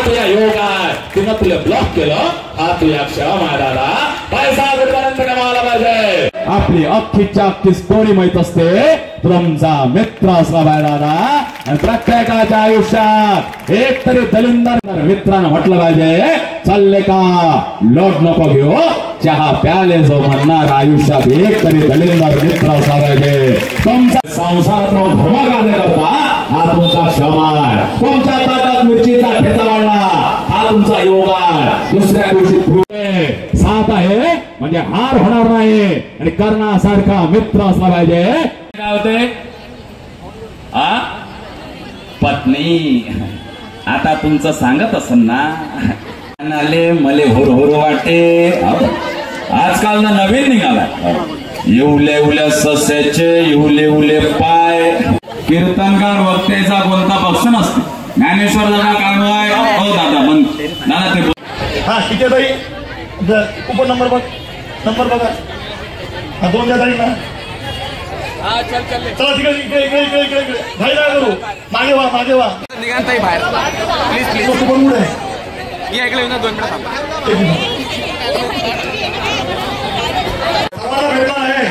तुझ्या योग आहे तिनं तुला ब्लॉक केलं हा तुझ्या क्षमा आहे दादा पैसा कुठपर्यंत कमावला पाहिजे आपली अख्खीच्या अख्खी स्टोरी माहित असते तुमचा मित्र असला पाहिजे दादा आणि प्रत्येकाच्या आयुष्यात एक तरी दलिंदर मित्रानं म्हटलं पाहिजे चालले का लोट नको घेऊ चहा प्याले जो म्हणणार आयुष्यात एक तरी दलिंदर मित्र असला पाहिजे तुमचा संसारात धर्मकार्य करता हा तुमचा क्षमा आहे तुमच्या ताटात मिरचीचा ठेचा वाढला हा तुमचा योग आहे दुसऱ्या दिवशी साथ आहे म्हणजे हार होणार नाही आणि कर्णासारखा मित्र असला पाहिजे काय होते पत्नी आता तुमचं सांगत असेल ना आले मले होर वाटे आजकाल ना नवीन निघाला येऊले उले सस्याचे येऊले पाय कीर्तनकार वक्तेचा कोणता पक्ष नसतो ज्ञानेश्वर दादा काळवाय हो दादा मन दादा ते हा ठीक आहे ताई कुपन नंबर बघा हा 2 द्या ताई ना हा चल चला इकडे घाई नका करू मागे वा निघा ताई बाहेर प्लीज कुपन कुठे आहे मी ऐकलं ना 2 मिनिट थांबा आम्हाला भेटला आहे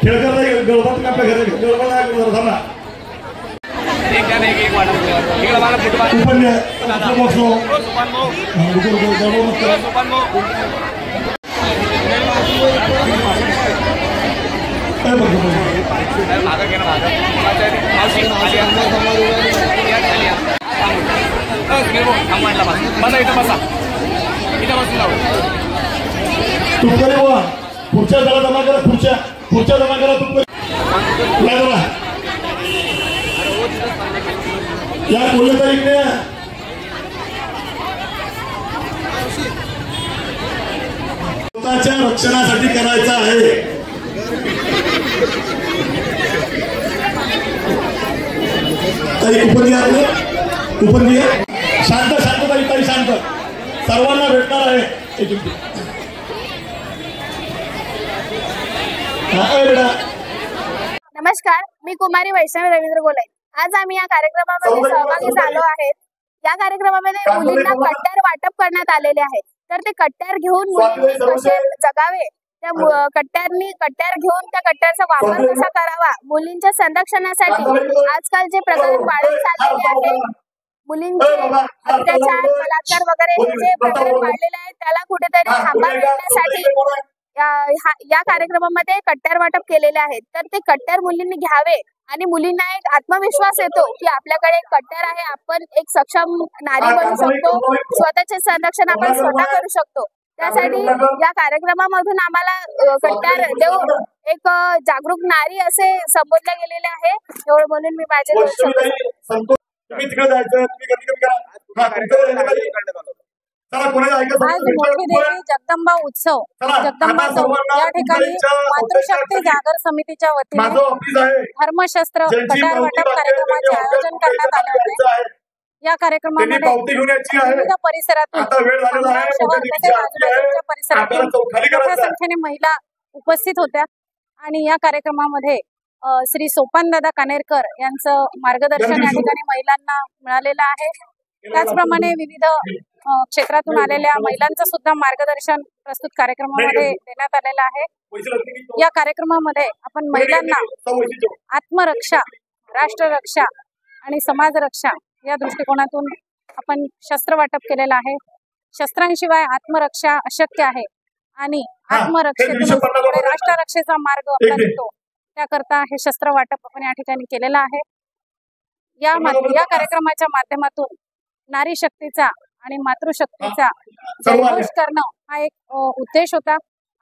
खेळकर ताई गळबत आपल्या घरी गळबत आहे जरा थांबा एक वाटत इकडे मला फुटबॉल कुपन द्या बॉक्स लो तुपकरी बुवा खुर्च्या जरा जमा करा खुर्च्या जमा करा तुपकरी या बोलले तर इकडे स्वतःच्या रक्षणासाठी करायचं आहे ताई कुपन घ्या शांत ताई शांत सर्वांना भेटणार आहे नमस्कार मी कुमारी वैष्णवी रवींद्र गोले आज आम्ही या कार्यक्रमामध्ये सहभागी झालो आहेत या कार्यक्रमामध्ये मुलींना कट्ट्यार वाटप करण्यात आलेले आहे तर ते कट्ट्यार घेऊन मुलींनी कसे जगावे त्या कट्ट्यार घेऊन त्या कट्ट्यारचा वापर कसा करावा मुलींच्या संरक्षणासाठी आजकाल जे प्रकरण वाढत चाललेले आहे मुलींचे अत्याचार बलात्कार वगैरे हे जे प्रकरण वाढलेले आहे त्याला कुठेतरी थांबा देण्यासाठी या कार्यक्रमामध्ये कट्ट्यार वाटप केलेले आहेत तर ते कट्ट्यार मुलींनी घ्यावे आणि मुलींना एक आत्मविश्वास येतो की आपल्याकडे एक कट्ट्यार आहे आपण एक सक्षम नारी बनू शकतो स्वतःचे संरक्षण आपण स्वतः करू शकतो त्यासाठी या कार्यक्रमामधून आम्हाला कट्ट्यार देऊन एक जागरूक नारी असे संबोधले गेलेले आहे एवढं म्हणून मी माझे आज मोठी देवी जगदंबा उत्सव जगदंबा चौक या ठिकाणी मातृशक्ती जागर समितीच्या वतीने धर्मशस्त्र कट्ट्यार वाटप कार्यक्रमाचे आयोजन करण्यात आले होते या कार्यक्रमामध्ये विविध परिसरातून शहर तसेच आजूबाजूच्या परिसरातून मोठ्या संख्येने महिला उपस्थित होत्या आणि या कार्यक्रमामध्ये श्री सोपानदादा कानेरकर यांचं मार्गदर्शन या ठिकाणी महिलांना मिळालेलं आहे त्याचप्रमाणे विविध क्षेत्रातून आलेल्या महिलांचं सुद्धा मार्गदर्शन प्रस्तुत कार्यक्रमामध्ये देण्यात आलेलं आहे या कार्यक्रमामध्ये आपण महिलांना आत्मरक्षा राष्ट्ररक्षा आणि समाजरक्षा या दृष्टिकोनातून आपण शस्त्र वाटप केलेलं आहे शस्त्रांशिवाय आत्मरक्षा अशक्य आहे आणि आत्मरक्षेतून राष्ट्ररक्षेचा मार्ग आपला निघतो त्याकरता हे शस्त्र वाटप आपण या ठिकाणी केलेलं आहे या कार्यक्रमाच्या माध्यमातून नारी शक्तीचा आणि मातृशक्तीचा जयघोष करणं हा एक उद्देश होता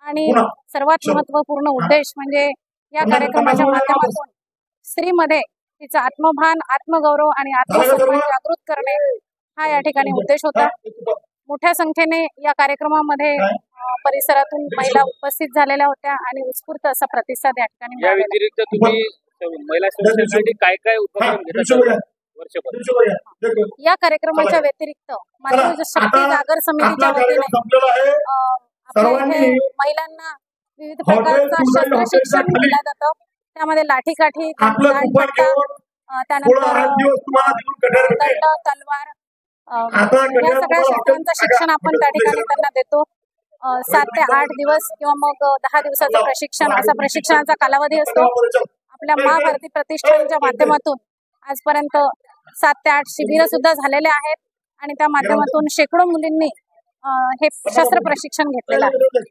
आणि सर्वात महत्वपूर्ण उद्देश म्हणजे या कार्यक्रमाच्या माध्यमातून स्त्रीमध्ये तिचा आत्मभान आत्मगौरव आणि आत्मसन्मान जागृत करणे हा या ठिकाणी उद्देश होता मोठ्या संख्येने या कार्यक्रमामध्ये परिसरातून महिला उपस्थित झालेल्या होत्या आणि उत्स्फूर्त असा प्रतिसाद या ठिकाणी या व्यतिरिक्त तुम्ही महिला संरक्षणासाठी काय काय उपक्रम घेतात या कार्यक्रमाच्या व्यतिरिक्त मातृशक्ती जागर समितीच्या वतीने आपल्या इथे महिलांना विविध प्रकारचा शस्त्र शिक्षण दिलं जातं त्यामध्ये लाठीकाठी त्यानंतर तलवार या सगळ्या शस्त्रांचं शिक्षण आपण त्या ठिकाणी त्यांना देतो. 7 ते 8 दिवस किंवा मग 10 दिवसाचं प्रशिक्षण, असा प्रशिक्षणाचा कालावधी असतो. आपल्या महाभारती प्रतिष्ठानच्या माध्यमातून आजपर्यंत 7 ते 8 शिबिर सुद्धा झालेले आहेत आणि त्या माध्यमातून शेकडो मुलींनी हे शस्त्र प्रशिक्षण घेतलेलं आहे.